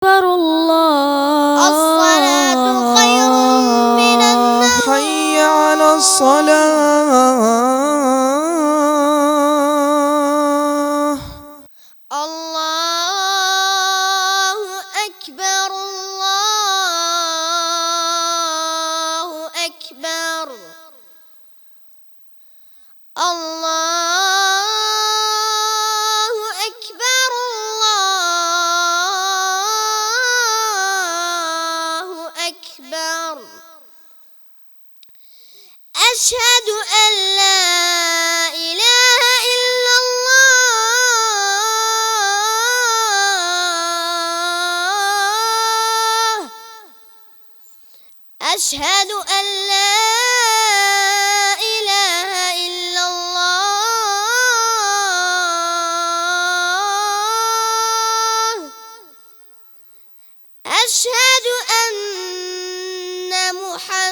أكبر الله الصلاة خير من النوم حي على الصلاة الله أكبر الله أكبر الله أكبر الله أكبر أشهد أن لا إله إلا الله أشهد أن لا إله إلا الله أشهد أن محمدا